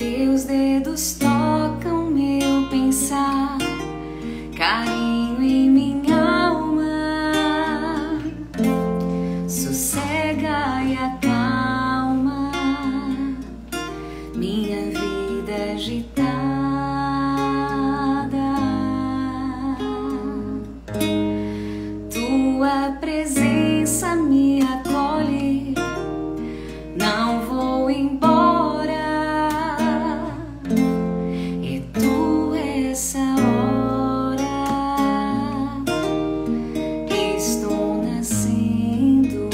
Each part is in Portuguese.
Teus dedos tocam meu pensar, carinho em minha alma, sossega e acalma minha vida agitada. Tua presença me acolhe, não vou embora. É tu essa hora, estou nascendo.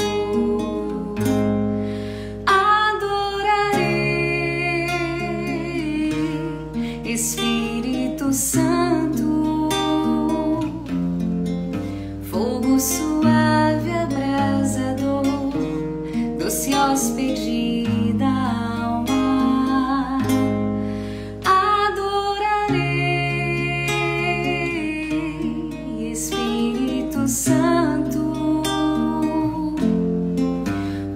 Adorarei, Espírito Santo, fogo suave, abrasador, doce hóspede da alma. Adorarei, Espírito Santo,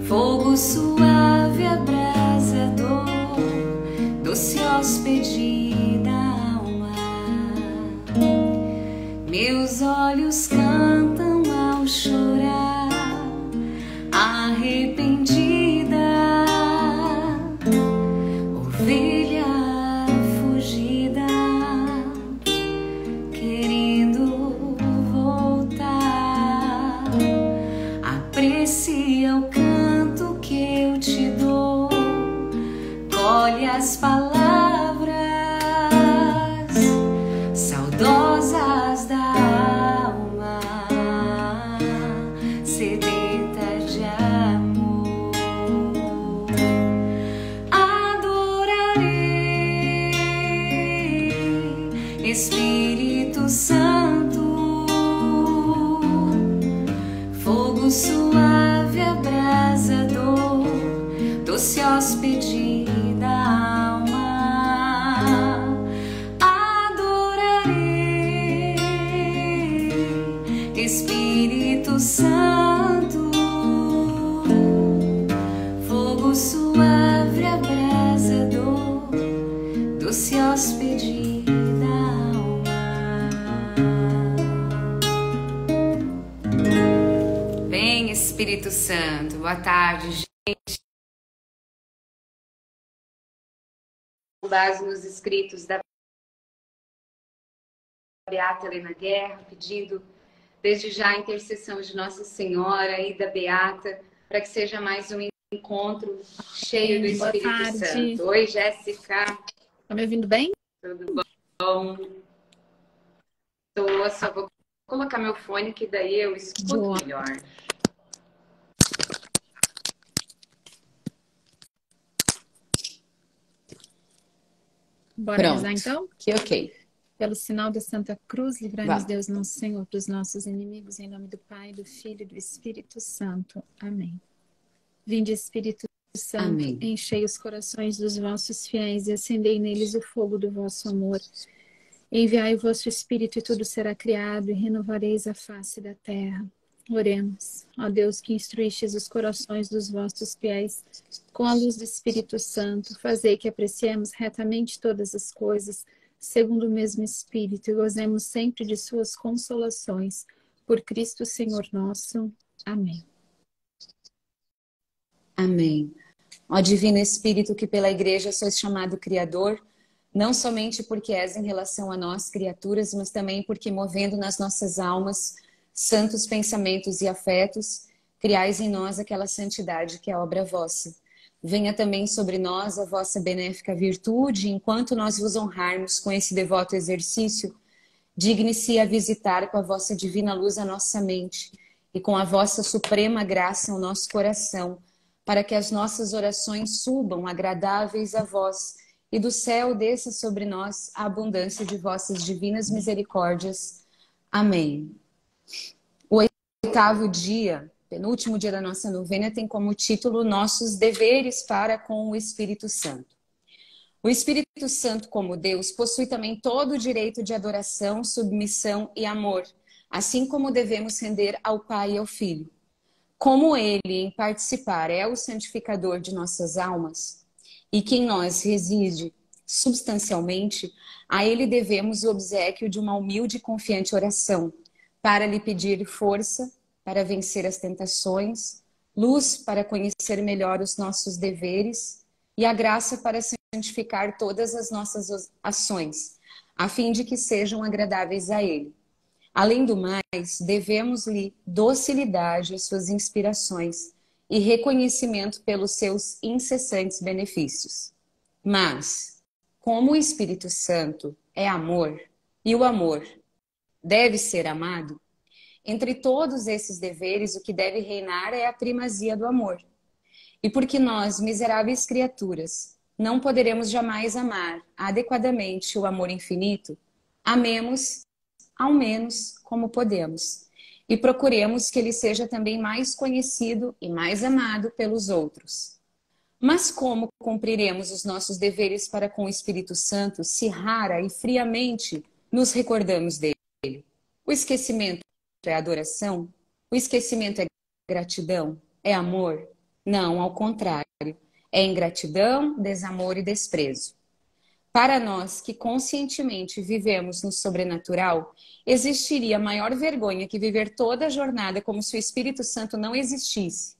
fogo suave, abrasador, doce hóspede da alma. Meus olhos cantam ao chorar, arrependida, ovelha fugida, querendo voltar. Aprecia o canto que eu te dou, colhe as palavras saudosas da alma, sedenta de amor. Adorarei, Espírito Santo, fogo suave, abrasador, doce hóspede da alma. Adorarei, Espírito Santo, fogo suave, abrasador, doce hóspede da alma. Vem, Espírito Santo. Boa tarde, gente. Com base nos escritos da Beata Helena Guerra, pedindo desde já a intercessão de Nossa Senhora e da Beata, para que seja mais um encontro cheio do Espírito Santo. Oi, Jéssica. Tá me ouvindo bem? Tudo bom? Tô, só vou colocar meu fone que daí eu escuto Boa. melhor. Bora Pronto. rezar então? Que ok. Pelo sinal da Santa Cruz, livrai-nos Vá. Deus nosso Senhor dos nossos inimigos, em nome do Pai, do Filho e do Espírito Santo. Amém. Vinde, Espírito Santo, Amém. enchei os corações dos vossos fiéis e acendei neles o fogo do vosso amor. Enviai o vosso Espírito e tudo será criado e renovareis a face da terra. Oremos. Ó Deus, que instruístes os corações dos vossos fiéis com a luz do Espírito Santo, fazei que apreciemos retamente todas as coisas, segundo o mesmo Espírito, e gozemos sempre de suas consolações. Por Cristo Senhor nosso. Amém. Amém. Ó Divino Espírito, que pela Igreja sois chamado Criador, não somente porque és em relação a nós, criaturas, mas também porque, movendo nas nossas almas santos pensamentos e afetos, criais em nós aquela santidade que é obra vossa. Venha também sobre nós a vossa benéfica virtude, enquanto nós vos honrarmos com esse devoto exercício, digne-se a visitar com a vossa divina luz a nossa mente e com a vossa suprema graça o nosso coração, para que as nossas orações subam agradáveis a vós e do céu desça sobre nós a abundância de vossas divinas misericórdias. Amém. O oitavo dia, penúltimo dia da nossa novena, tem como título Nossos Deveres para com o Espírito Santo. O Espírito Santo, como Deus, possui também todo o direito de adoração, submissão e amor, assim como devemos render ao Pai e ao Filho. Como Ele, em participar, é o santificador de nossas almas, e que em nós reside Substancialmente, a Ele devemos o obséquio de uma humilde e confiante oração, para lhe pedir força para vencer as tentações, luz para conhecer melhor os nossos deveres e a graça para santificar todas as nossas ações, a fim de que sejam agradáveis a Ele. Além do mais, devemos-lhe docilidade às suas inspirações e reconhecimento pelos seus incessantes benefícios. Mas, como o Espírito Santo é amor, e o amor deve ser amado, entre todos esses deveres, o que deve reinar é a primazia do amor. E porque nós, miseráveis criaturas, não poderemos jamais amar adequadamente o amor infinito, amemos ao menos como podemos, e procuremos que ele seja também mais conhecido e mais amado pelos outros. Mas como cumpriremos os nossos deveres para com o Espírito Santo se rara e friamente nos recordamos dele? O esquecimento é adoração? O esquecimento é gratidão? É amor? Não, ao contrário. É ingratidão, desamor e desprezo. Para nós que conscientemente vivemos no sobrenatural, existiria maior vergonha que viver toda a jornada como se o Espírito Santo não existisse,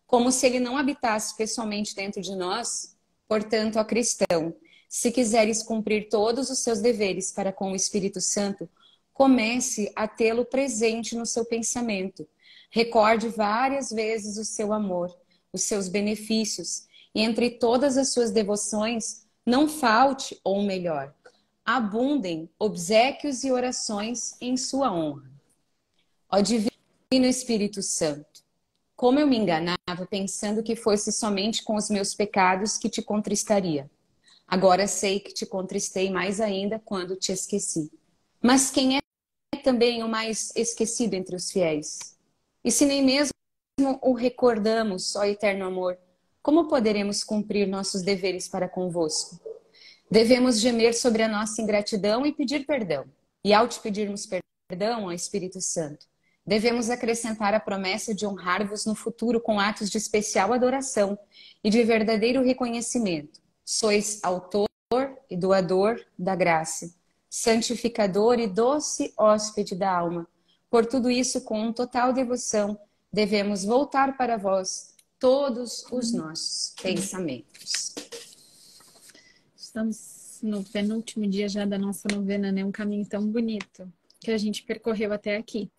como se ele não habitasse pessoalmente dentro de nós. Portanto, ó cristão, se quiseres cumprir todos os seus deveres para com o Espírito Santo, comece a tê-lo presente no seu pensamento. Recorde várias vezes o seu amor, os seus benefícios, e entre todas as suas devoções, não falte, ou melhor, abundem obséquios e orações em sua honra. Ó Divino Espírito Santo, como eu me enganava pensando que fosse somente com os meus pecados que te contristaria. Agora sei que te contristei mais ainda quando te esqueci. Mas quem é também o mais esquecido entre os fiéis? E se nem mesmo o recordamos, ó eterno amor, como poderemos cumprir nossos deveres para convosco? Devemos gemer sobre a nossa ingratidão e pedir perdão. E ao te pedirmos perdão, ó Espírito Santo, devemos acrescentar a promessa de honrar-vos no futuro com atos de especial adoração e de verdadeiro reconhecimento. Sois autor e doador da graça, santificador e doce hóspede da alma. Por tudo isso, com total devoção, devemos voltar para vós todos os nossos pensamentos. Estamos no penúltimo dia já da nossa novena, né? Um caminho tão bonito que a gente percorreu até aqui.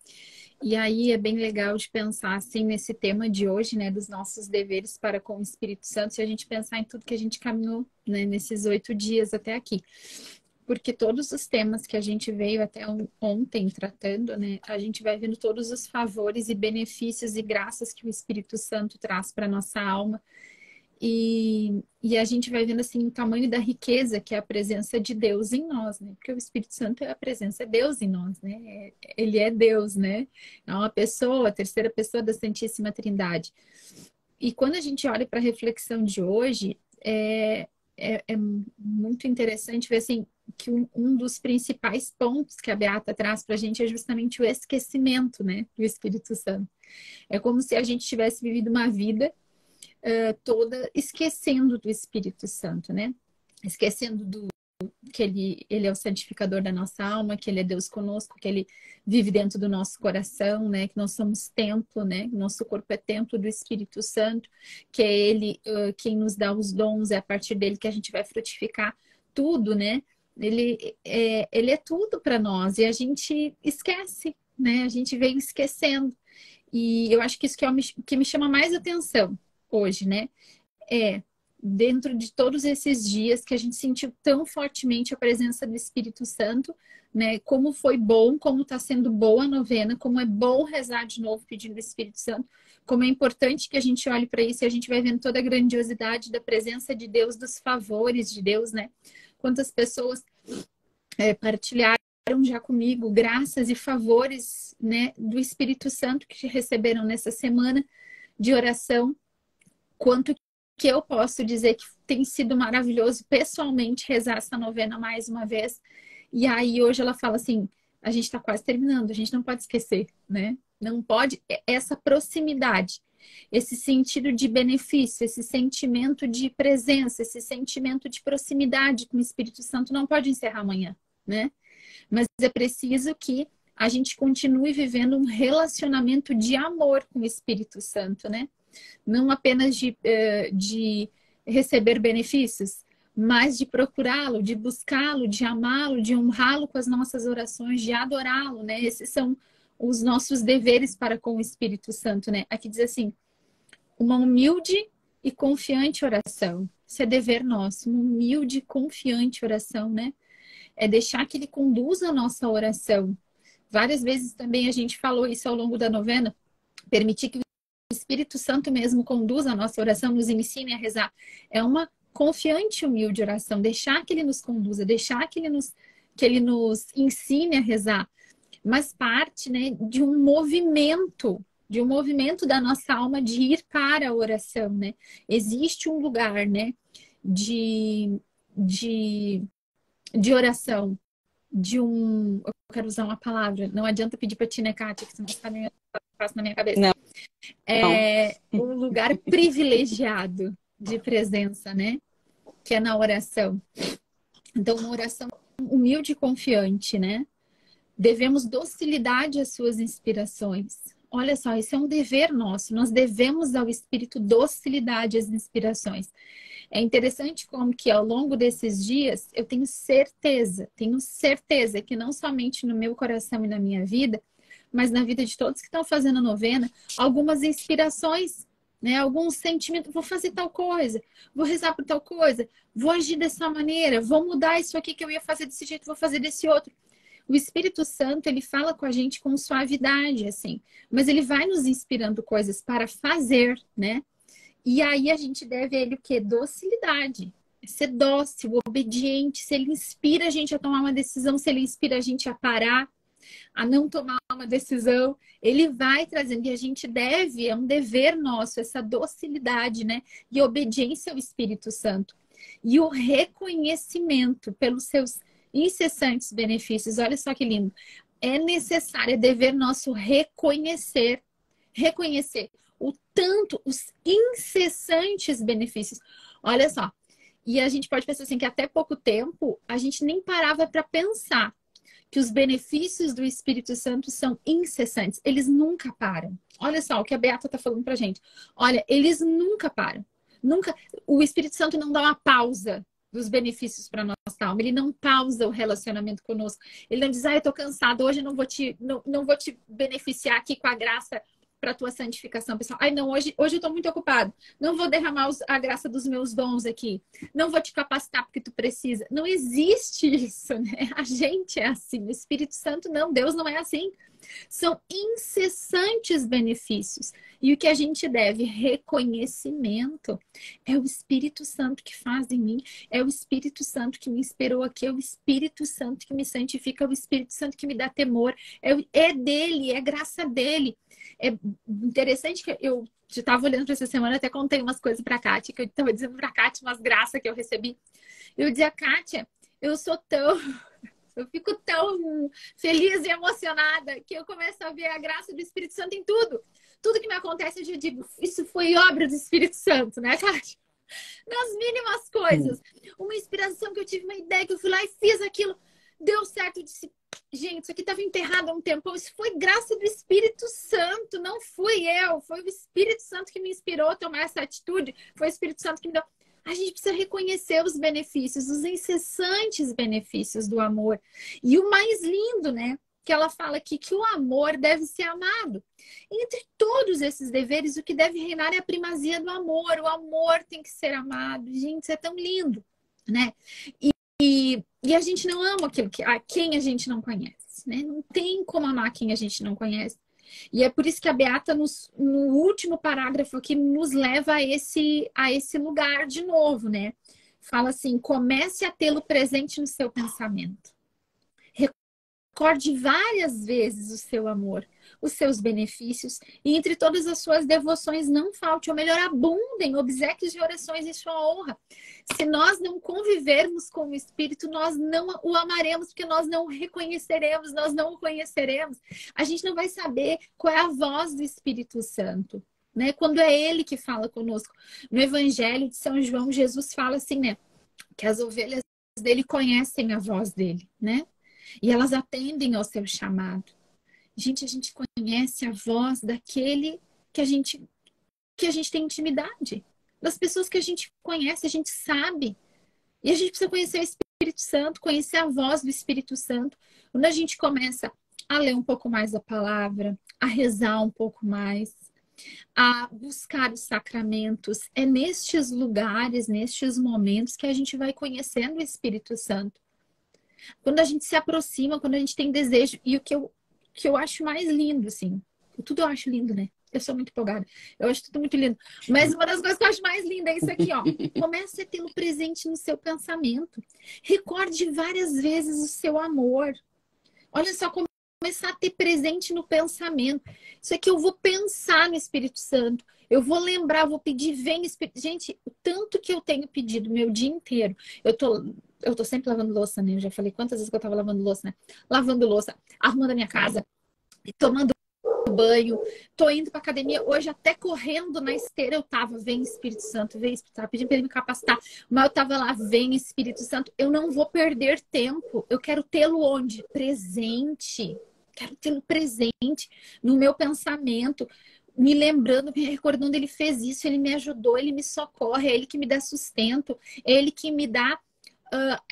E aí é bem legal de pensar assim nesse tema de hoje, né? Dos nossos deveres para com o Espírito Santo, se a gente pensar em tudo que a gente caminhou, né, nesses 8 dias até aqui. Porque todos os temas que a gente veio até ontem tratando, né? A gente vai vendo todos os favores e benefícios e graças que o Espírito Santo traz para nossa alma. E a gente vai vendo assim o tamanho da riqueza que é a presença de Deus em nós, né? Porque o Espírito Santo é a presença de Deus em nós, né? Ele é Deus, né? É uma pessoa, a terceira pessoa da Santíssima Trindade. E quando a gente olha para a reflexão de hoje, é muito interessante ver assim que um dos principais pontos que a Beata traz para a gente é justamente o esquecimento, né, do Espírito Santo. É como se a gente tivesse vivido uma vida toda esquecendo do Espírito Santo, né? Esquecendo que ele é o santificador da nossa alma, que ele é Deus conosco, que ele vive dentro do nosso coração, né? Que nós somos templo, né? Nosso corpo é templo do Espírito Santo, que é ele quem nos dá os dons, é a partir dele que a gente vai frutificar tudo, né? Ele é tudo para nós e a gente esquece, né? A gente veio esquecendo. E eu acho que isso que me chama mais atenção hoje, né? Dentro de todos esses dias que a gente sentiu tão fortemente a presença do Espírito Santo, né? Como foi bom, como está sendo boa a novena, como é bom rezar de novo pedindo o Espírito Santo, como é importante que a gente olhe para isso e a gente vai vendo toda a grandiosidade da presença de Deus, dos favores de Deus, né? Quantas pessoas partilharam já comigo graças e favores, né, do Espírito Santo que receberam nessa semana de oração. Quanto que eu posso dizer que tem sido maravilhoso pessoalmente rezar essa novena mais uma vez. E aí hoje ela fala assim, a gente está quase terminando, a gente não pode esquecer, né? Não pode, essa proximidade. esse sentido de benefício, esse sentimento de presença, esse sentimento de proximidade com o Espírito Santo não pode encerrar amanhã, né? Mas é preciso que a gente continue vivendo um relacionamento de amor com o Espírito Santo, né? Não apenas de receber benefícios, mas de procurá-lo, de buscá-lo, de amá-lo, de honrá-lo com as nossas orações, de adorá-lo, né? Esses são os nossos deveres para com o Espírito Santo, né? Aqui diz assim, uma humilde e confiante oração. Isso é dever nosso, uma humilde e confiante oração, né? É deixar que ele conduza a nossa oração. Várias vezes também a gente falou isso ao longo da novena, permitir que o Espírito Santo mesmo conduza a nossa oração, nos ensine a rezar. É uma confiante e humilde oração, deixar que ele nos conduza, deixar que ele nos ensine a rezar. Mas parte, né, de um movimento da nossa alma de ir para a oração, né? Existe um lugar, né, de oração, eu quero usar uma palavra, não adianta pedir para ti, né, Kátia, que senão você passa na minha cabeça. Não. É um lugar privilegiado de presença, né? Que é na oração. Então, uma oração humilde e confiante, né? Devemos docilidade às suas inspirações. Olha só, isso é um dever nosso. Nós devemos ao Espírito docilidade às inspirações. É interessante como que ao longo desses dias eu tenho certeza que não somente no meu coração e na minha vida, mas na vida de todos que estão fazendo a novena, algumas inspirações, né? Alguns sentimentos, vou fazer tal coisa, vou rezar por tal coisa, vou agir dessa maneira, vou mudar isso aqui que eu ia fazer desse jeito, vou fazer desse outro. O Espírito Santo, ele fala com a gente com suavidade, assim, mas ele vai nos inspirando coisas para fazer, né? E aí a gente deve a ele o quê? Docilidade. Ser dócil, obediente. Se ele inspira a gente a tomar uma decisão, se ele inspira a gente a parar, a não tomar uma decisão, ele vai trazendo. E a gente deve, é um dever nosso, essa docilidade, né? E obediência ao Espírito Santo. E o reconhecimento pelos seus incessantes benefícios. Olha só que lindo. É necessário, é dever nosso reconhecer o tanto, os incessantes benefícios. Olha só. E a gente pode pensar assim, que até pouco tempo a gente nem parava para pensar que os benefícios do Espírito Santo são incessantes. Eles nunca param. Olha só o que a Beata está falando pra gente. Olha, eles nunca param. Nunca. O Espírito Santo não dá uma pausa dos benefícios para nossa alma. Ele não pausa o relacionamento conosco. Ele não diz, eu tô cansado, hoje eu não vou te beneficiar aqui com a graça para a tua santificação, pessoal. Não, hoje eu tô muito ocupado. Não vou derramar a graça dos meus dons aqui. Não vou te capacitar porque tu precisa. Não existe isso, né? A gente é assim. O Espírito Santo não. Deus não é assim. São incessantes benefícios. E o que a gente deve? Reconhecimento. É o Espírito Santo que faz em mim. É o Espírito Santo que me inspirou aqui. É o Espírito Santo que me santifica. É o Espírito Santo que me dá temor. É dele, é graça dele. É interessante que eu estava olhando para essa semana, até contei umas coisas para a Kátia, que eu estava dizendo para a Kátia umas graças que eu recebi. Eu dizia, Kátia, eu fico tão feliz e emocionada que eu começo a ver a graça do Espírito Santo em tudo. Tudo que me acontece, eu já digo, isso foi obra do Espírito Santo, né, Kátia? Nas mínimas coisas. Uma inspiração que eu tive, uma ideia que eu fui lá e fiz aquilo. Deu certo, eu disse, gente, isso aqui estava enterrado há um tempão. Isso foi graça do Espírito Santo, não fui eu. Foi o Espírito Santo que me inspirou a tomar essa atitude. Foi o Espírito Santo que me deu. A gente precisa reconhecer os benefícios, os incessantes benefícios do amor. E o mais lindo, né? Que ela fala aqui que o amor deve ser amado. Entre todos esses deveres, o que deve reinar é a primazia do amor. O amor tem que ser amado. Gente, isso é tão lindo, né? E a gente não ama quem a gente não conhece, né? Não tem como amar quem a gente não conhece. E é por isso que a Beata, no último parágrafo aqui, nos leva a esse lugar de novo, né? Fala assim, comece a tê-lo presente no seu pensamento. Recorde várias vezes o seu amor, os seus benefícios, e entre todas as suas devoções não falte, ou melhor, abundem obséquios e orações em sua honra. Se nós não convivermos com o Espírito, nós não o amaremos, porque nós não o reconheceremos, nós não o conheceremos. A gente não vai saber qual é a voz do Espírito Santo. né? Quando é Ele que fala conosco. No Evangelho de São João, Jesus fala assim, né? Que as ovelhas dele conhecem a voz dele, né? E elas atendem ao seu chamado. Gente, a gente conhece a voz daquele que a gente tem intimidade. Das pessoas que a gente conhece, a gente sabe. E a gente precisa conhecer o Espírito Santo, conhecer a voz do Espírito Santo. Quando a gente começa a ler um pouco mais a palavra, a rezar um pouco mais, a buscar os sacramentos, é nestes lugares, nestes momentos que a gente vai conhecendo o Espírito Santo. Quando a gente se aproxima, quando a gente tem desejo, e o que eu acho mais lindo, assim, tudo eu acho lindo, né? Eu sou muito empolgada. Eu acho tudo muito lindo. Mas uma das coisas que eu acho mais linda é isso aqui, ó. Comece a tê-lo presente no seu pensamento. Recorde várias vezes o seu amor. Olha só, começar a ter presente no pensamento. Isso aqui eu vou pensar no Espírito Santo. Eu vou lembrar, vou pedir, vem Espírito. Gente, o tanto que eu tenho pedido meu dia inteiro. Eu tô sempre lavando louça, né? Eu já falei quantas vezes que eu tava lavando louça, né? Lavando louça, arrumando a minha casa, tomando banho, tô indo pra academia. Hoje, até correndo na esteira, eu tava, vem Espírito Santo, vem Espírito Santo, pedindo pra ele me capacitar. Mas eu tava lá, vem Espírito Santo. Eu não vou perder tempo. Eu quero tê-lo onde? Presente. Quero tê-lo presente no meu pensamento, me lembrando, me recordando, ele fez isso, ele me ajudou, ele me socorre, é ele que me dá sustento, é ele que me dá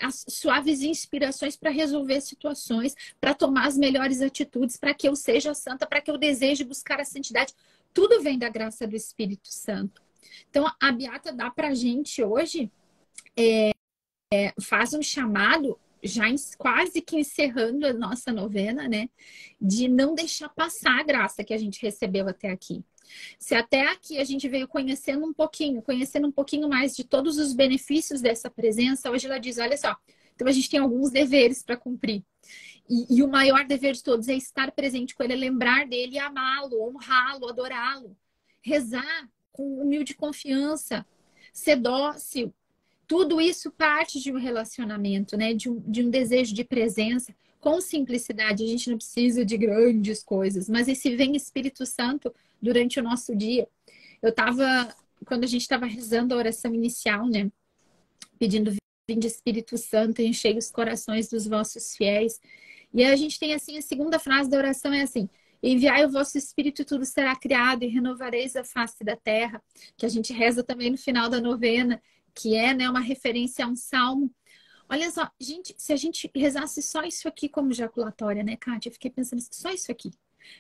as suaves inspirações para resolver situações, para tomar as melhores atitudes, para que eu seja santa, para que eu deseje buscar a santidade. Tudo vem da graça do Espírito Santo. Então, a Beata dá para a gente hoje, faz um chamado, já quase que encerrando a nossa novena, né? De não deixar passar a graça que a gente recebeu até aqui. Se até aqui a gente veio conhecendo um pouquinho mais de todos os benefícios dessa presença, hoje ela diz, olha só, então a gente tem alguns deveres para cumprir. E o maior dever de todos é estar presente com ele, é lembrar dele, amá-lo, honrá-lo, adorá-lo, rezar com humilde confiança, ser dócil. Tudo isso parte de um relacionamento, né? De um desejo de presença. Com simplicidade, a gente não precisa de grandes coisas, mas esse vem Espírito Santo durante o nosso dia. Quando a gente estava rezando a oração inicial, né? Pedindo vinde Espírito Santo, enchei os corações dos vossos fiéis. E aí a gente tem assim, a segunda frase da oração é assim: enviai o vosso Espírito e tudo será criado e renovareis a face da terra. Que a gente reza também no final da novena, que é, né, uma referência a um salmo. Olha só, gente, se a gente rezasse só isso aqui como jaculatória, né, Kátia? Eu fiquei pensando, só isso aqui.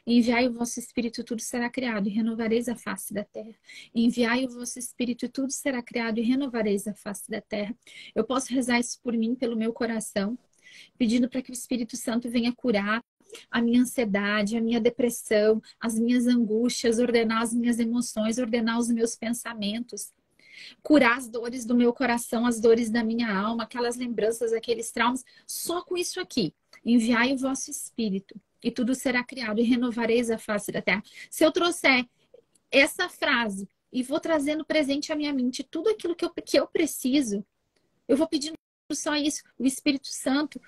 Enviai o vosso Espírito, tudo será criado, e renovareis a face da terra. Enviai o vosso Espírito, tudo será criado, e renovareis a face da terra. Eu posso rezar isso por mim, pelo meu coração, pedindo para que o Espírito Santo venha curar a minha ansiedade, a minha depressão, as minhas angústias, ordenar as minhas emoções, ordenar os meus pensamentos, curar as dores do meu coração, as dores da minha alma, aquelas lembranças, aqueles traumas. Só com isso aqui. Enviai o vosso Espírito e tudo será criado e renovareis a face da terra. Se eu trouxer essa frase e vou trazendo presente à minha mente tudo aquilo que eu preciso, eu vou pedindo só isso. O Espírito Santo,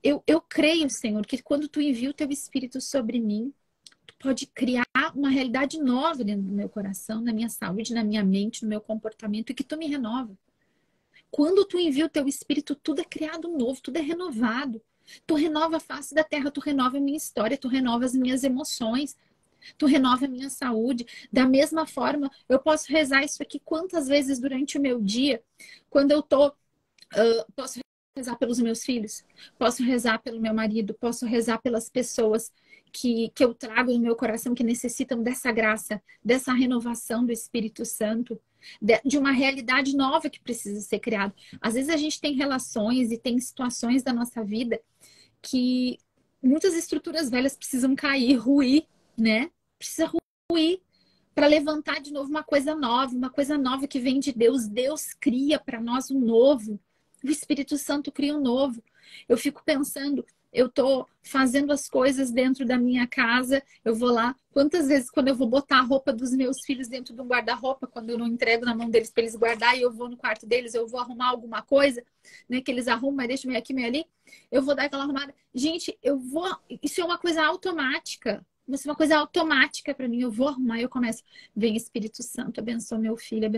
eu creio, Senhor, que quando tu envia o teu Espírito sobre mim, tu pode criar uma realidade nova dentro do meu coração, na minha saúde, na minha mente, no meu comportamento, e que tu me renova. Quando tu envia o teu Espírito, tudo é criado novo, tudo é renovado. Tu renova a face da terra, tu renova a minha história, tu renova as minhas emoções, tu renova a minha saúde. Da mesma forma, eu posso rezar isso aqui quantas vezes durante o meu dia, quando eu tô... posso rezar pelos meus filhos, posso rezar pelo meu marido, posso rezar pelas pessoas que eu trago no meu coração que necessitam dessa graça, dessa renovação do Espírito Santo, de uma realidade nova que precisa ser criada. Às vezes a gente tem relações e tem situações da nossa vida que muitas estruturas velhas precisam cair, ruir, né? Precisa ruir para levantar de novo uma coisa nova que vem de Deus. Deus cria para nós um novo. O Espírito Santo cria um novo. Eu fico pensando, eu tô fazendo as coisas dentro da minha casa, eu vou lá, quantas vezes quando eu vou botar a roupa dos meus filhos dentro de um guarda-roupa, quando eu não entrego na mão deles para eles guardar, e eu vou no quarto deles, eu vou arrumar alguma coisa, né, que eles arrumam, mas deixam meio aqui, meio ali, eu vou dar aquela arrumada. Gente, isso é uma coisa automática. ser uma coisa automática para mim. Eu vou arrumar e eu começo. Vem Espírito Santo, abençoa meu filho,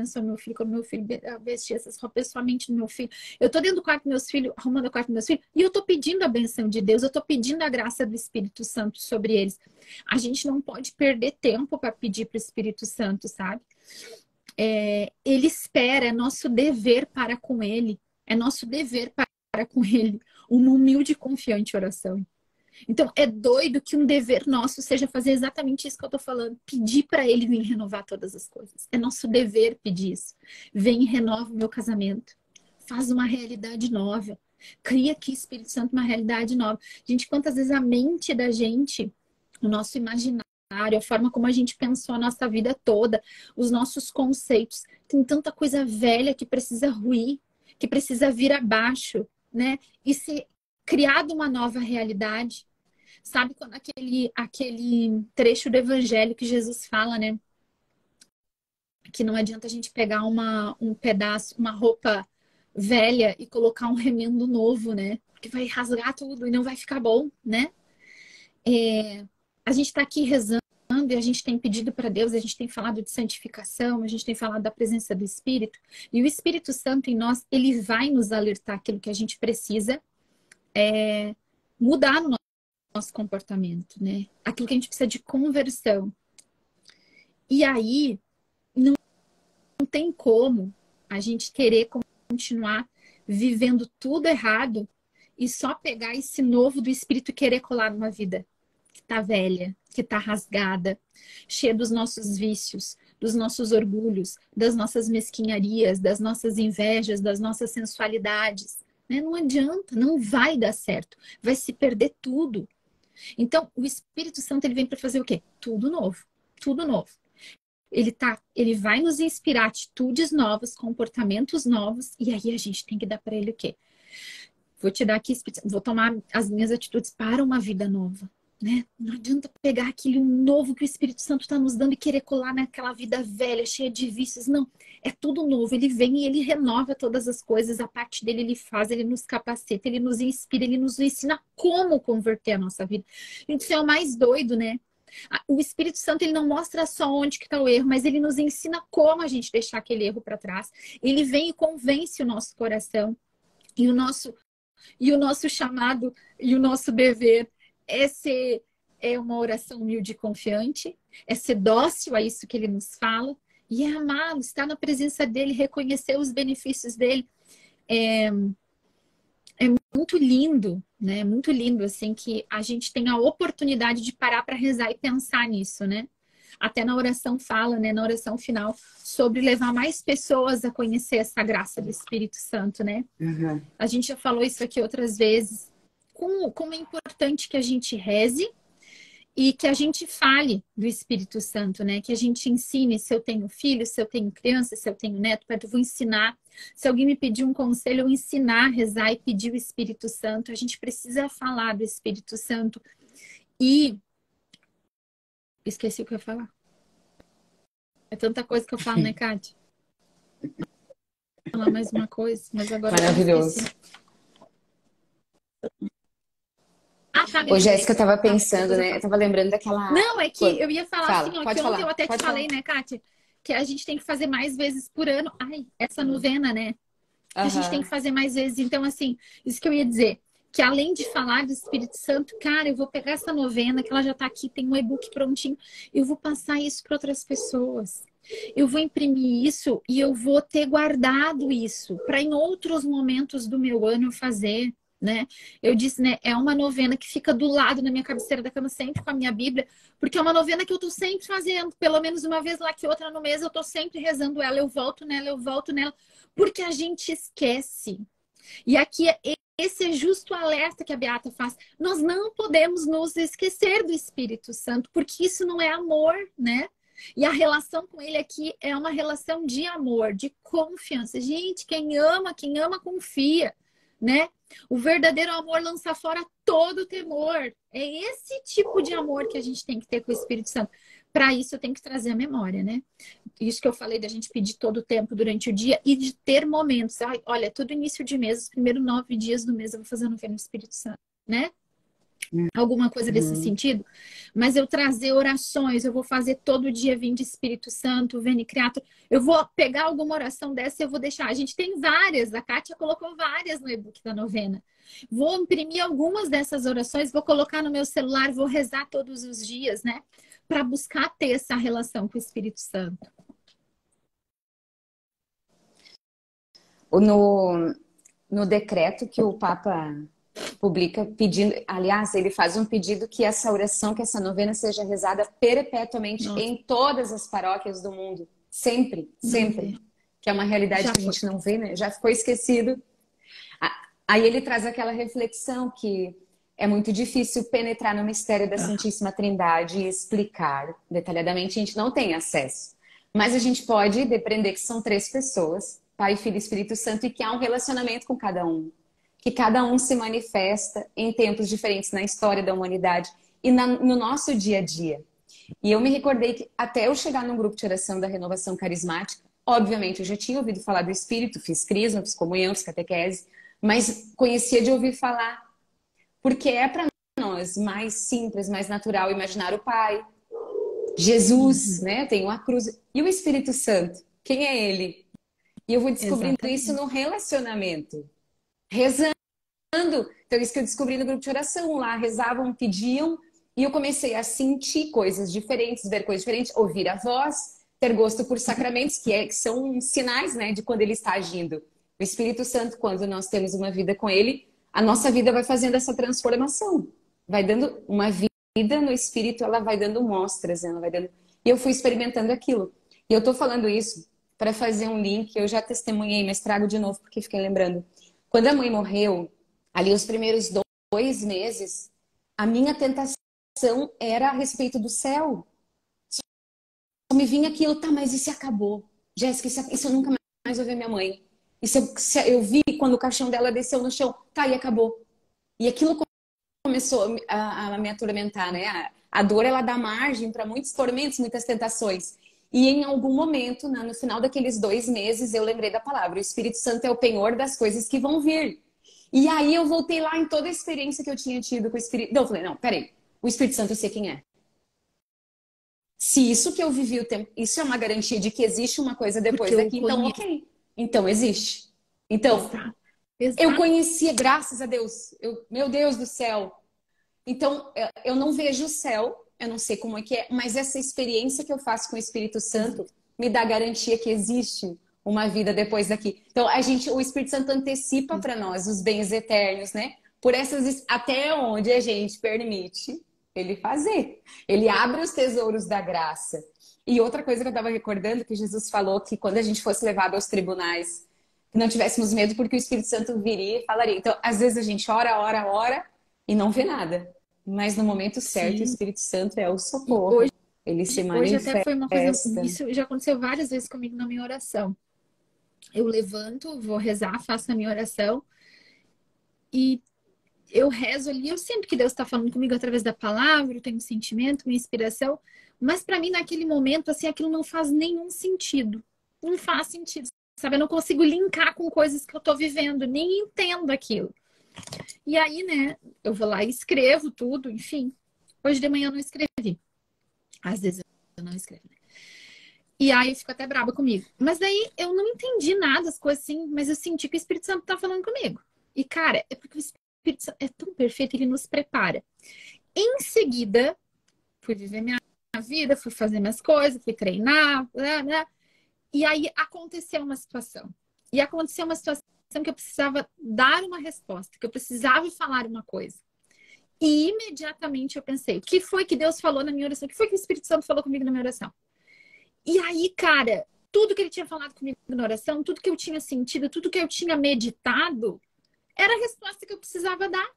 como meu filho vestir essas roupas, somente no meu filho. Eu tô dentro do quarto dos meus filhos, arrumando o quarto dos meus filhos, e eu tô pedindo a benção de Deus, eu tô pedindo a graça do Espírito Santo sobre eles. A gente não pode perder tempo para pedir para o Espírito Santo, sabe? Ele espera, é nosso dever para com ele. É nosso dever para com ele. Uma humilde e confiante oração. Então, é doido que um dever nosso seja fazer exatamente isso que eu tô falando. Pedir para ele vir renovar todas as coisas. É nosso dever pedir isso. Vem e renova o meu casamento. Faz uma realidade nova. Cria aqui, Espírito Santo, uma realidade nova. Gente, quantas vezes a mente da gente, o nosso imaginário, a forma como a gente pensou a nossa vida toda, os nossos conceitos, tem tanta coisa velha que precisa ruir, que precisa vir abaixo, né? E ser criado uma nova realidade. Sabe quando aquele trecho do evangelho que Jesus fala, né? Que não adianta a gente pegar um pedaço, uma roupa velha e colocar um remendo novo, né? Porque vai rasgar tudo e não vai ficar bom, né? A gente está aqui rezando e a gente tem pedido para Deus, a gente tem falado de santificação, a gente tem falado da presença do Espírito. E o Espírito Santo em nós, ele vai nos alertar aquilo que a gente precisa mudar no nosso comportamento, né? Aquilo que a gente precisa de conversão. E aí, não tem como a gente querer continuar vivendo tudo errado e só pegar esse novo do Espírito e querer colar numa vida que tá velha, que tá rasgada, cheia dos nossos vícios, dos nossos orgulhos, das nossas mesquinharias, das nossas invejas, das nossas sensualidades. Né? Não adianta, não vai dar certo. Vai se perder tudo. Então, o Espírito Santo ele vem para fazer o quê? Tudo novo. Tudo novo. Ele vai nos inspirar atitudes novas, comportamentos novos, e aí a gente tem que dar para ele o quê? Vou te dar aqui, vou tomar as minhas atitudes para uma vida nova. Né? Não adianta pegar aquilo novo que o Espírito Santo está nos dando e querer colar naquela vida velha, cheia de vícios. Não, é tudo novo. Ele vem e ele renova todas as coisas. A parte dele ele faz, ele nos capacita, ele nos inspira, ele nos ensina como converter a nossa vida. Isso é o mais doido, né? O Espírito Santo ele não mostra só onde que está o erro, mas ele nos ensina como a gente deixar aquele erro para trás. Ele vem e convence o nosso coração. E o nosso chamado e o nosso dever é uma oração humilde e confiante, é ser dócil a isso que ele nos fala, e é amá-lo, estar na presença dele, reconhecer os benefícios dele. É muito lindo, né? Muito lindo, assim, que a gente tenha a oportunidade de parar para rezar e pensar nisso, né? Até na oração fala, né? Na oração final, sobre levar mais pessoas a conhecer essa graça do Espírito Santo, né? Uhum. A gente já falou isso aqui outras vezes. Como é importante que a gente reze e que a gente fale do Espírito Santo, né? Que a gente ensine, se eu tenho filho, se eu tenho criança, se eu tenho neto, eu vou ensinar. Se alguém me pedir um conselho, eu ensinar a rezar e pedir o Espírito Santo. A gente precisa falar do Espírito Santo. E esqueci o que eu ia falar. É tanta coisa que eu falo, né, Kátia? Vou falar mais uma coisa, mas agora Maravilhoso. eu esqueci. Ô, Jéssica, eu tava pensando, né? Eu tava lembrando daquela... Não, é que eu ia falar assim, ó, que ontem eu até te falei, né, Kátia? Que a gente tem que fazer mais vezes por ano. Ai, essa novena, né? Que a gente tem que fazer mais vezes. Então, assim, isso que eu ia dizer. Que além de falar do Espírito Santo, cara, eu vou pegar essa novena, que ela já tá aqui, tem um e-book prontinho. Eu vou passar isso para outras pessoas. Eu vou imprimir isso e eu vou ter guardado isso para em outros momentos do meu ano eu fazer. Né? Eu disse, né? É uma novena que fica do lado na minha cabeceira da cama, sempre com a minha Bíblia, porque é uma novena que eu tô sempre fazendo, pelo menos uma vez lá que outra no mês, eu tô sempre rezando ela, eu volto nela, porque a gente esquece. E aqui esse é justo o alerta que a Beata faz. Nós não podemos nos esquecer do Espírito Santo, porque isso não é amor, né? E a relação com ele aqui é uma relação de amor, de confiança. Gente, quem ama confia, né? O verdadeiro amor lança fora todo temor. É esse tipo de amor que a gente tem que ter com o Espírito Santo. Para isso, eu tenho que trazer a memória, né? Isso que eu falei da gente pedir todo o tempo durante o dia e de ter momentos. Olha, todo início de mês, os primeiros 9 dias do mês, eu vou fazer a novena no Espírito Santo, né? alguma coisa desse sentido, mas eu trazer orações, eu vou fazer todo dia Vinde Espírito Santo, Veni Creator, eu vou pegar alguma oração dessa e eu vou deixar. A gente tem várias, a Kátia colocou várias no e-book da novena. Vou imprimir algumas dessas orações, vou colocar no meu celular, vou rezar todos os dias, né? Para buscar ter essa relação com o Espírito Santo. No decreto que o Papa publica pedindo, aliás, ele faz um pedido que essa oração, que essa novena seja rezada perpetuamente em todas as paróquias do mundo, sempre, sempre, que é uma realidade que a gente não vê, né? Já ficou esquecido. Aí ele traz aquela reflexão que é muito difícil penetrar no mistério da Santíssima Trindade e explicar detalhadamente, a gente não tem acesso. Mas a gente pode depreender que são 3 pessoas, Pai, Filho e Espírito Santo, e que há um relacionamento com cada um. Que cada um se manifesta em tempos diferentes na história da humanidade e no nosso dia a dia. E eu me recordei que até eu chegar num grupo de oração da Renovação Carismática, obviamente eu já tinha ouvido falar do Espírito, fiz crisma, fiz comunhão, fiz catequese, mas conhecia de ouvir falar. Porque é para nós mais simples, mais natural imaginar o Pai, Jesus, né? Tem uma cruz. E o Espírito Santo? Quem é ele? E eu vou descobrindo isso no relacionamento. Rezando. Então, isso que eu descobri no grupo de oração. Lá rezavam, pediam. E eu comecei a sentir coisas diferentes, ver coisas diferentes, ouvir a voz, ter gosto por sacramentos, que são sinais, né, de quando ele está agindo. O Espírito Santo, quando nós temos uma vida com ele, a nossa vida vai fazendo essa transformação. Vai dando uma vida no Espírito, ela vai dando mostras, ela vai dando... E eu fui experimentando aquilo. E eu tô falando isso para fazer um link, eu já testemunhei, mas trago de novo porque fiquei lembrando. Quando a mãe morreu, ali os primeiros 2 meses, a minha tentação era a respeito do céu. Só me vinha aquilo, tá, mas isso acabou. Jéssica, isso eu nunca mais vou ver minha mãe. Isso eu vi quando o caixão dela desceu no chão, tá, e acabou. E aquilo começou a me atormentar, né? A dor, ela dá margem para muitos tormentos, muitas tentações. E em algum momento, né, no final daqueles 2 meses, eu lembrei da palavra. O Espírito Santo é o penhor das coisas que vão vir. E aí eu voltei lá em toda a experiência que eu tinha tido com o Espírito. Não, eu falei, não, peraí. O Espírito Santo eu sei quem é. Se isso que eu vivi o tempo, isso é uma garantia de que existe uma coisa depois daqui, então ok. Então existe. Então, eu conhecia, graças a Deus. Meu Deus do céu. Então, eu não vejo o céu, eu não sei como é que é, mas essa experiência que eu faço com o Espírito Santo me dá garantia que existe uma vida depois daqui. Então, o Espírito Santo antecipa para nós os bens eternos, né? Por essas, até onde a gente permite ele fazer. Ele abre os tesouros da graça. E outra coisa que eu estava recordando, que Jesus falou que quando a gente fosse levado aos tribunais, que não tivéssemos medo, porque o Espírito Santo viria e falaria. Então, às vezes a gente ora e não vê nada. Mas no momento certo, o Espírito Santo é o socorro. Ele se manifesta. Hoje até foi uma coisa... Isso já aconteceu várias vezes comigo na minha oração. Eu levanto, vou rezar, faço a minha oração. E eu rezo ali, eu sinto que Deus está falando comigo através da palavra, eu tenho um sentimento, uma inspiração. Mas para mim, naquele momento, assim, aquilo não faz nenhum sentido. Não faz sentido, sabe? Eu não consigo linkar com coisas que eu tô vivendo, nem entendo aquilo. E aí, né, eu vou lá e escrevo tudo, enfim. Hoje de manhã eu não escrevi. Às vezes eu não escrevo, né? E aí eu fico até braba comigo. Mas daí eu não entendi nada, as coisas assim, mas eu senti que o Espírito Santo tá falando comigo. E, cara, é porque o Espírito Santo é tão perfeito, ele nos prepara. Em seguida, fui viver minha vida, fui fazer minhas coisas, fui treinar, né? E aí aconteceu uma situação. E aconteceu uma situação que eu precisava dar uma resposta, que eu precisava falar uma coisa. E imediatamente eu pensei, o que foi que Deus falou na minha oração? O que foi que o Espírito Santo falou comigo na minha oração? E aí, cara, tudo que ele tinha falado comigo na oração, tudo que eu tinha sentido, tudo que eu tinha meditado, era a resposta que eu precisava dar.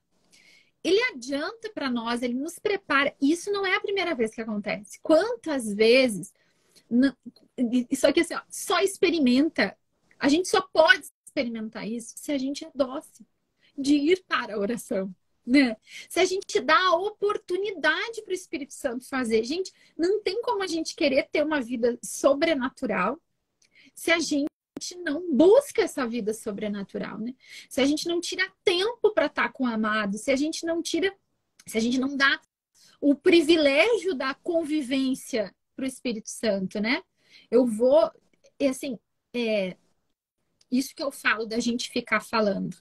Ele adianta para nós, ele nos prepara. E isso não é a primeira vez que acontece. Quantas vezes... Só que assim, ó, só experimenta. A gente só pode experimentar isso se a gente é dócil de ir para a oração, né? Se a gente dá a oportunidade para o Espírito Santo fazer. Gente, não tem como a gente querer ter uma vida sobrenatural se a gente não busca essa vida sobrenatural, né? Se a gente não tira tempo para estar com o amado, se a gente não tira se a gente não dá o privilégio da convivência para o Espírito Santo, né? Eu vou, assim, isso que eu falo da gente ficar falando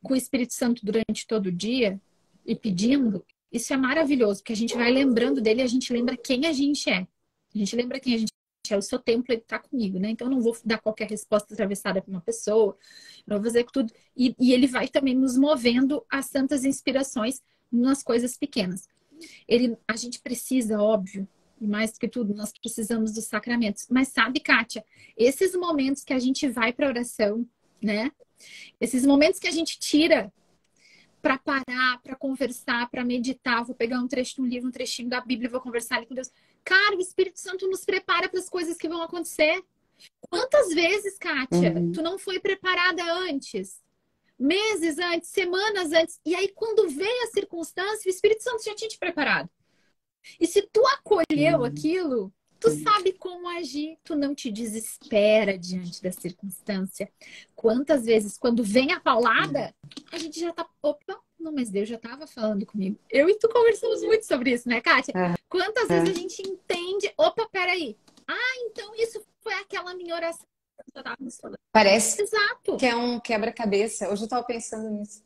com o Espírito Santo durante todo o dia e pedindo, isso é maravilhoso, porque a gente vai lembrando dele e a gente lembra quem a gente é. A gente lembra quem a gente é. O seu templo, ele tá comigo, né? Então eu não vou dar qualquer resposta atravessada para uma pessoa, não vou fazer tudo. E ele vai também nos movendo a santas inspirações nas coisas pequenas. A gente precisa, óbvio, e mais do que tudo, nós precisamos dos sacramentos. Mas sabe, Kátia, esses momentos que a gente vai para oração, né? Esses momentos que a gente tira para parar, para conversar, para meditar, vou pegar um trecho de um livro, um trechinho da Bíblia, vou conversar ali com Deus. Cara, o Espírito Santo nos prepara para as coisas que vão acontecer. Quantas vezes, Kátia, tu não foi preparada antes? Meses antes, semanas antes. E aí, quando veio a circunstância, o Espírito Santo já tinha te preparado. E se tu acolheu aquilo, tu sabe como agir, tu não te desespera diante da circunstância. Quantas vezes, quando vem a paulada, a gente já tá... Opa, não, mas Deus já estava falando comigo. Eu e tu conversamos muito sobre isso, né, Kátia? Quantas vezes a gente entende... Opa, peraí. Então isso foi aquela minha oração. Parece Exato. que é um quebra-cabeça. Hoje eu estava pensando nisso.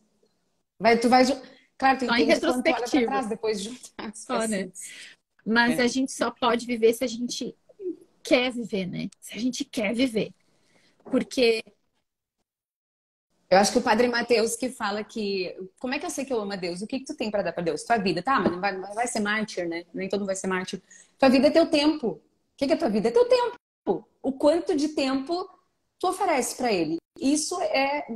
Claro, tu só em entende quando tu olha pra retrospectiva. trás depois de juntar. Só, né? Mas a gente só pode viver se a gente quer viver, né? Se a gente quer viver. Porque... Eu acho que o Padre Mateus que fala que... Como é que eu sei que eu amo a Deus? O que que tu tem pra dar pra Deus? Tua vida, tá? Mas não vai ser mártir, né? Nem todo mundo vai ser mártir. Tua vida é teu tempo. O que que é tua vida? É teu tempo. O quanto de tempo tu oferece pra Ele. Isso é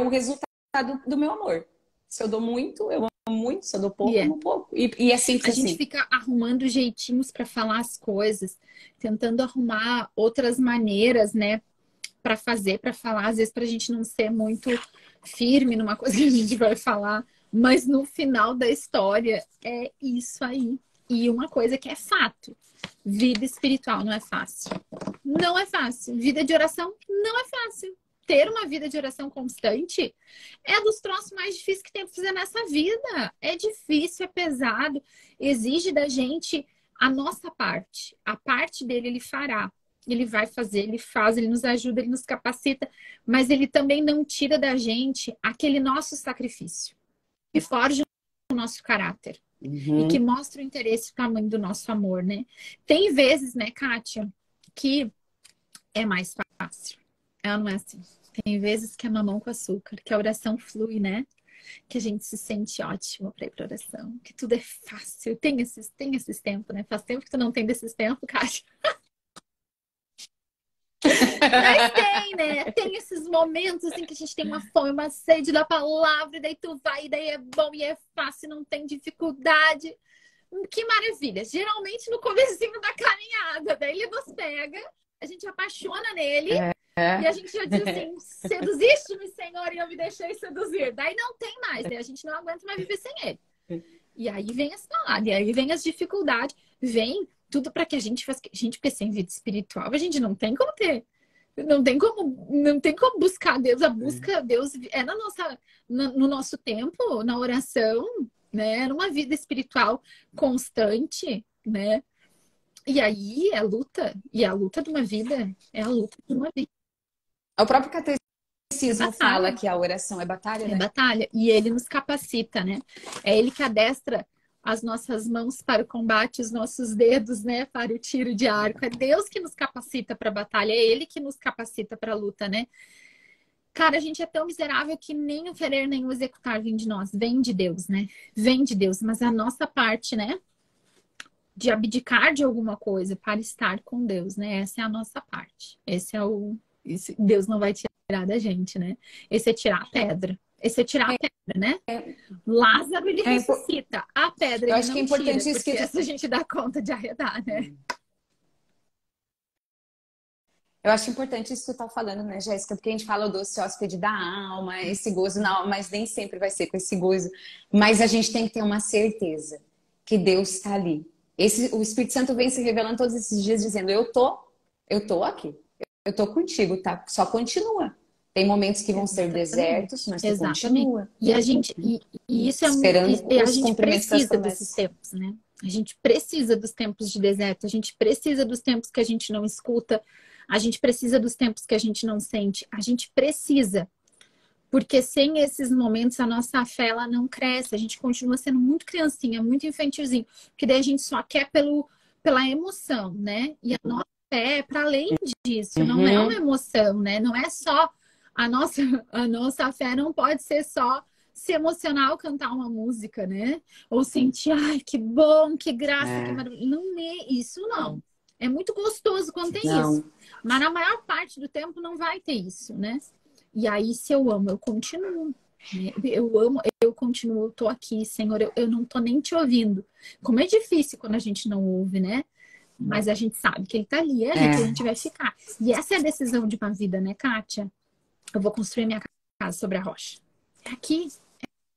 o resultado do meu amor. Se eu dou muito, eu amo muito. Se eu dou pouco, eu amo pouco. E é simples assim. A gente fica arrumando jeitinhos para falar as coisas, tentando arrumar outras maneiras, né? Para fazer, para falar, às vezes para a gente não ser muito firme numa coisa que a gente vai falar, mas no final da história é isso aí. E uma coisa que é fato: vida espiritual não é fácil. Não é fácil. Vida de oração não é fácil. Ter uma vida de oração constante é dos troços mais difíceis que tem para fazer nessa vida. É difícil, é pesado, exige da gente a nossa parte. A parte dele ele fará. Ele vai fazer, ele faz, ele nos ajuda, ele nos capacita, mas ele também não tira da gente aquele nosso sacrifício que forja o nosso caráter e que mostra o interesse e o tamanho do nosso amor, né? Tem vezes, né, Kátia, que é mais fácil. Ela não é assim. Tem vezes que é mamão com açúcar, que a oração flui, né? Que a gente se sente ótimo para ir para oração, que tudo é fácil. Tem esses tempos, né? Faz tempo que tu não tem desses tempos, Kátia. Mas tem, né? Tem esses momentos assim que a gente tem uma fome, uma sede da palavra, e daí tu vai, e daí é bom e é fácil, não tem dificuldade. Que maravilha! Geralmente no comecinho da caminhada, daí ele nos pega, a gente apaixona nele, e a gente já diz assim: seduziste-me, Senhor, e eu me deixei seduzir. Daí não tem mais, daí a gente não aguenta mais viver sem ele. E aí vem as palavras, e aí vem as dificuldades, vem tudo para que a gente faça. Gente, porque sem vida espiritual a gente não tem como ter. Não tem como buscar Deus. A busca a Deus é no nosso tempo, na oração, né? Numa vida espiritual constante, né? E aí é luta. E a luta de uma vida é a luta de uma vida. O próprio catecismo fala que a oração é batalha, né? É batalha. E ele nos capacita, né? É ele que adestra as nossas mãos para o combate, os nossos dedos, né, para o tiro de arco. É Deus que nos capacita para a batalha, é Ele que nos capacita para a luta, né? Cara, a gente é tão miserável que nem o querer nem o executar vem de nós, vem de Deus, né? Vem de Deus, mas a nossa parte, né, de abdicar de alguma coisa para estar com Deus, né? Essa é a nossa parte. Deus não vai tirar da gente, né? Esse é tirar a pedra. Esse é tirar a pedra, né? Lázaro, ele ressuscita. A pedra, ele acho não que é importante tira, isso porque essa a gente dá conta de arredar, né? Eu acho importante isso que tu tá falando, né, Jéssica? Porque a gente fala o doce hóspede da alma, esse gozo na alma, mas nem sempre vai ser com esse gozo. Mas a gente tem que ter uma certeza que Deus está ali. O Espírito Santo vem se revelando todos esses dias dizendo: eu tô aqui. Eu tô contigo, tá? Só continua. Tem momentos que vão ser desertos, mas tu Exatamente. continua. E a gente, e isso é esperando a os gente cumprimentos das precisa desses promessas. tempos, né? A gente precisa dos tempos de deserto, a gente precisa dos tempos que a gente não escuta, a gente precisa dos tempos que a gente não sente, a gente precisa. Porque sem esses momentos a nossa fé ela não cresce, a gente continua sendo muito criancinha, muito infantilzinho, porque daí a gente só quer pela emoção, né? E a nossa fé é para além disso, não é uma emoção, né? Não é só a nossa fé não pode ser só se emocionar ao cantar uma música, né? Ou sentir, ai, que bom, que graça, que maravilha. Não é isso, não. É muito gostoso quando tem isso. Mas na maior parte do tempo não vai ter isso, né? E aí, se eu amo, eu continuo. Né? Eu amo, eu continuo, eu tô aqui, Senhor, eu não tô nem te ouvindo. Como é difícil quando a gente não ouve, né? Mas a gente sabe que ele tá ali, é ali que a gente vai ficar. E essa é a decisão de uma vida, né, Kátia? Eu vou construir minha casa sobre a rocha. É aqui,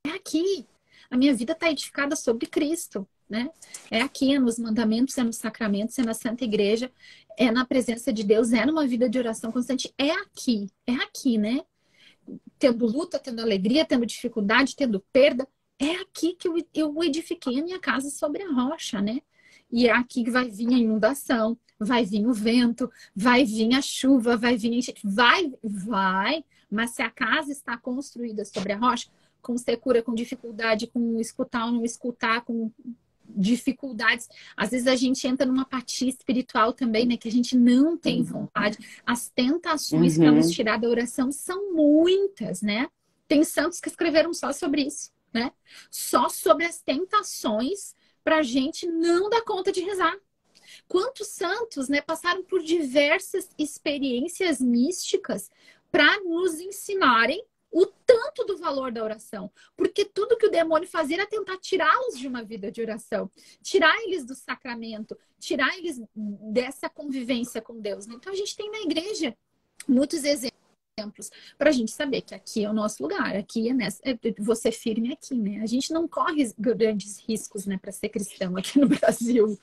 é aqui. A minha vida tá edificada sobre Cristo, né? É aqui, é nos mandamentos, é nos sacramentos, é na Santa Igreja, é na presença de Deus, é numa vida de oração constante. É aqui, né? Tendo luta, tendo alegria, tendo dificuldade, tendo perda. É aqui que eu edifiquei a minha casa sobre a rocha, né? E é aqui que vai vir a inundação, vai vir o vento, vai vir a chuva, vai vir a enchente. Vai. Mas se a casa está construída sobre a rocha, com secura, com dificuldade, com escutar ou não escutar, com dificuldades. Às vezes a gente entra numa apatia espiritual também, né? Que a gente não tem vontade. As tentações para nos tirar da oração são muitas, né? Tem santos que escreveram só sobre isso, né? Só sobre as tentações para a gente não dar conta de rezar. Quantos santos, né, passaram por diversas experiências místicas para nos ensinarem o tanto do valor da oração. Porque tudo que o demônio fazia era tentar tirá-los de uma vida de oração, tirar eles do sacramento, tirar eles dessa convivência com Deus. Então a gente tem na igreja muitos exemplos para a gente saber que aqui é o nosso lugar, aqui é você firme aqui, né? A gente não corre grandes riscos, né, para ser cristão aqui no Brasil,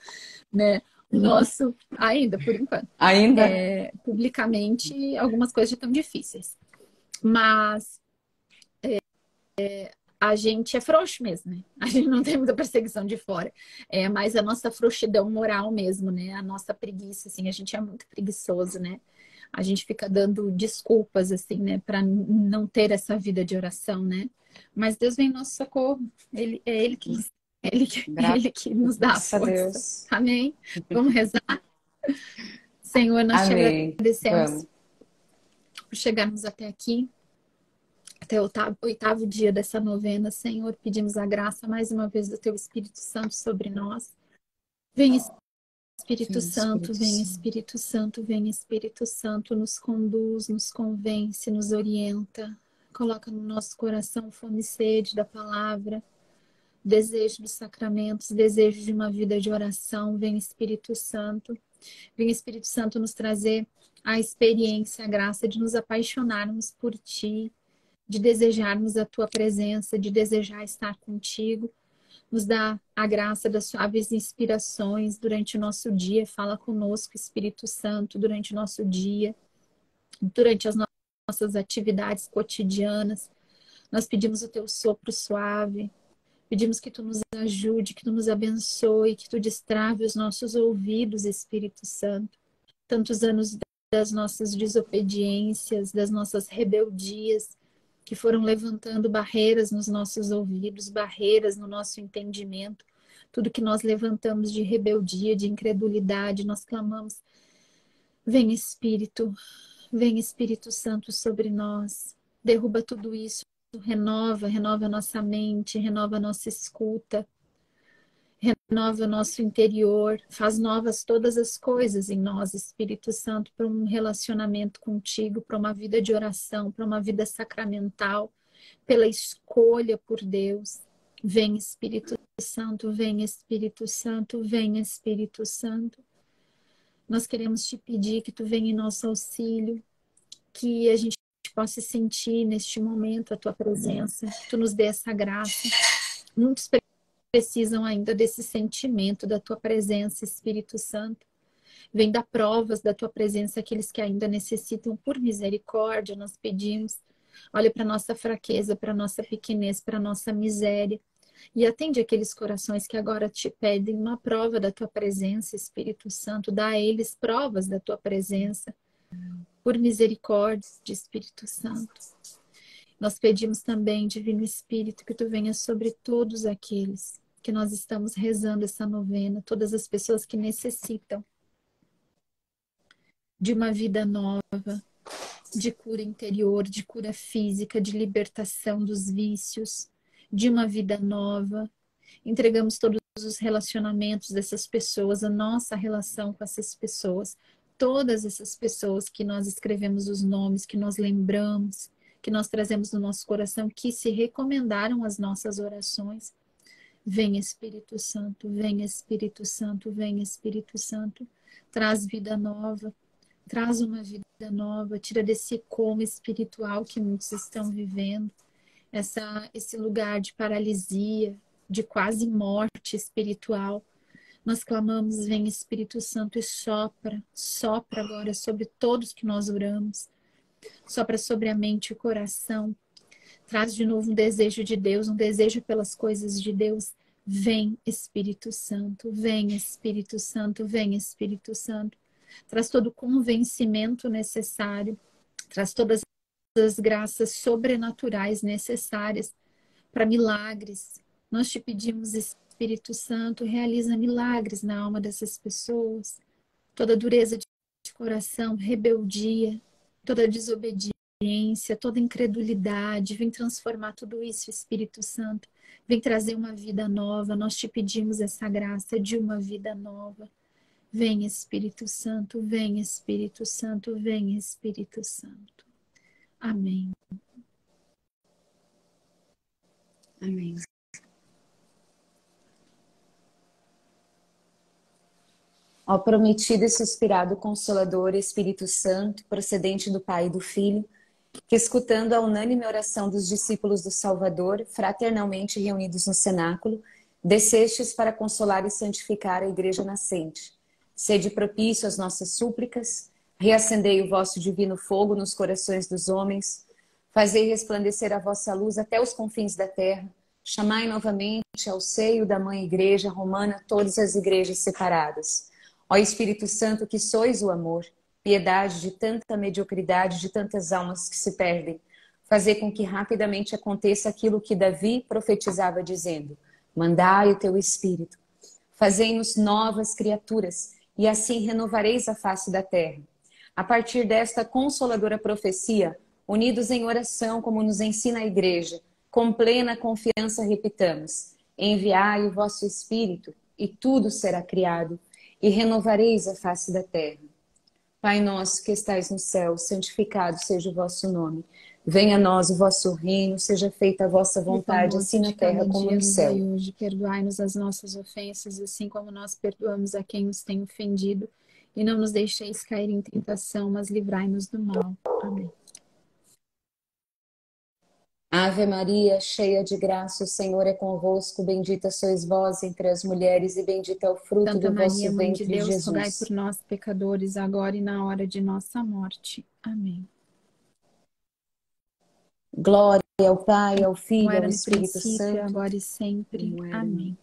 né? Nosso, ainda, por enquanto. Ainda? Publicamente, algumas coisas já estão difíceis. Mas a gente é frouxo mesmo, né? A gente não tem muita perseguição de fora. É mais a nossa frouxidão moral mesmo, né? A nossa preguiça, assim. A gente é muito preguiçoso, né? A gente fica dando desculpas, assim, né? Para não ter essa vida de oração, né? Mas Deus vem em nosso socorro. É Ele que nos dá a força. Deus. Amém? Vamos rezar? Senhor, nós te agradecemos por chegarmos até aqui, até o oitavo dia dessa novena. Senhor, pedimos a graça mais uma vez do Teu Espírito Santo sobre nós. Vem Espírito Santo, vem Espírito Santo, vem Espírito Santo, nos conduz, nos convence, nos orienta. Coloca no nosso coração fome e sede da palavra, desejo dos sacramentos, desejo de uma vida de oração. Vem Espírito Santo. Vem Espírito Santo nos trazer a experiência, a graça de nos apaixonarmos por Ti, de desejarmos a Tua presença, de desejar estar contigo. Nos dá a graça das suaves inspirações durante o nosso dia. Fala conosco, Espírito Santo, durante o nosso dia, durante as nossas atividades cotidianas. Nós pedimos o Teu sopro suave. Pedimos que Tu nos ajude, que Tu nos abençoe, que Tu destrave os nossos ouvidos, Espírito Santo. Tantos anos das nossas desobediências, das nossas rebeldias, que foram levantando barreiras nos nossos ouvidos, barreiras no nosso entendimento. Tudo que nós levantamos de rebeldia, de incredulidade, nós clamamos: vem Espírito Santo sobre nós. Derruba tudo isso. Renova a nossa mente, renova a nossa escuta, renova o nosso interior, faz novas todas as coisas em nós, Espírito Santo, para um relacionamento contigo, para uma vida de oração, para uma vida sacramental, pela escolha por Deus. Vem Espírito Santo, vem Espírito Santo, vem Espírito Santo. Nós queremos te pedir que tu venha em nosso auxílio, que a gente possa sentir neste momento a tua presença, que tu nos dê essa graça. Muitos precisam ainda desse sentimento da tua presença, Espírito Santo. Vem dar provas da tua presença àqueles que ainda necessitam. Por misericórdia, nós pedimos. Olha para nossa fraqueza, para nossa pequenez, para nossa miséria. E atende aqueles corações que agora te pedem uma prova da tua presença, Espírito Santo. Dá a eles provas da tua presença. Por misericórdia, de Espírito Santo. Nós pedimos também, Divino Espírito, que tu venha sobre todos aqueles que nós estamos rezando essa novena, todas as pessoas que necessitam de uma vida nova, de cura interior, de cura física, de libertação dos vícios, de uma vida nova. Entregamos todos os relacionamentos dessas pessoas, a nossa relação com essas pessoas, todas essas pessoas que nós escrevemos os nomes, que nós lembramos, que nós trazemos no nosso coração, que se recomendaram as nossas orações. Vem Espírito Santo, vem Espírito Santo, vem Espírito Santo. Traz vida nova, traz uma vida nova, tira desse coma espiritual que muitos estão vivendo, esse lugar de paralisia, de quase morte espiritual. Nós clamamos, vem Espírito Santo e sopra, sopra agora sobre todos que nós oramos. Sopra sobre a mente e o coração. Traz de novo um desejo de Deus, um desejo pelas coisas de Deus. Vem Espírito Santo, vem Espírito Santo, vem Espírito Santo. Traz todo o convencimento necessário. Traz todas as graças sobrenaturais necessárias para milagres. Nós te pedimos, Espírito Santo, realiza milagres na alma dessas pessoas. Toda dureza de coração, rebeldia, toda desobediência, toda incredulidade, vem transformar tudo isso, Espírito Santo. Vem trazer uma vida nova. Nós te pedimos essa graça de uma vida nova. Vem Espírito Santo, vem Espírito Santo, vem Espírito Santo. Amém. Amém. Ó prometido e suspirado Consolador, Espírito Santo, procedente do Pai e do Filho, que escutando a unânime oração dos discípulos do Salvador, fraternalmente reunidos no cenáculo, descestes para consolar e santificar a Igreja nascente. Sede propício às nossas súplicas, reacendei o vosso divino fogo nos corações dos homens, fazei resplandecer a vossa luz até os confins da terra, chamai novamente ao seio da Mãe Igreja Romana todas as igrejas separadas. Ó Espírito Santo, que sois o amor, piedade de tanta mediocridade, de tantas almas que se perdem, fazer com que rapidamente aconteça aquilo que Davi profetizava dizendo: mandai o teu Espírito, fazei-nos novas criaturas, e assim renovareis a face da terra. A partir desta consoladora profecia, unidos em oração, como nos ensina a Igreja, com plena confiança repitamos: enviai o vosso Espírito, e tudo será criado, e renovareis a face da terra. Pai nosso que estais no céu, santificado seja o vosso nome. Venha a nós o vosso reino, seja feita a vossa vontade, assim na terra como no céu. Hoje, perdoai-nos as nossas ofensas, assim como nós perdoamos a quem nos tem ofendido. E não nos deixeis cair em tentação, mas livrai-nos do mal. Amém. Ave Maria, cheia de graça, o Senhor é convosco. Bendita sois vós entre as mulheres e bendito é o fruto Santa do Maria, vosso Mãe de ventre, Deus, Jesus. rogai por nós, pecadores, agora e na hora de nossa morte. Amém. Glória ao Pai, ao Filho, Como era ao no Espírito princípio, Santo. agora e sempre. Como era. Amém.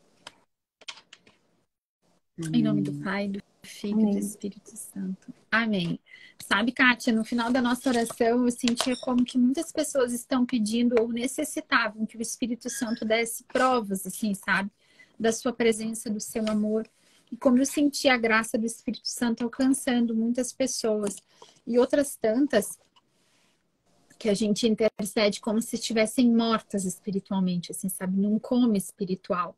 Amém. Em nome do Pai, do Filho e do Amém. Espírito Santo. Amém. Sabe, Kátia, no final da nossa oração, eu sentia como que muitas pessoas estão pedindo ou necessitavam que o Espírito Santo desse provas, assim, sabe? Da sua presença, do seu amor. E como eu senti a graça do Espírito Santo alcançando muitas pessoas. E outras tantas que a gente intercede como se estivessem mortas espiritualmente, assim, sabe? Num coma espiritual.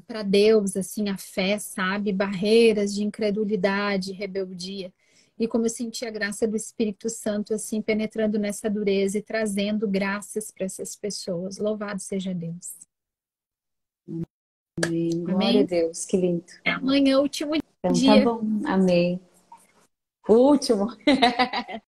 Para Deus, assim, a fé, sabe? Barreiras de incredulidade, rebeldia. E como eu senti a graça do Espírito Santo, assim, penetrando nessa dureza e trazendo graças para essas pessoas. Louvado seja Deus. Amém. Glória a Deus, que lindo. Amanhã é o último Então dia. tá bom, amém. O último.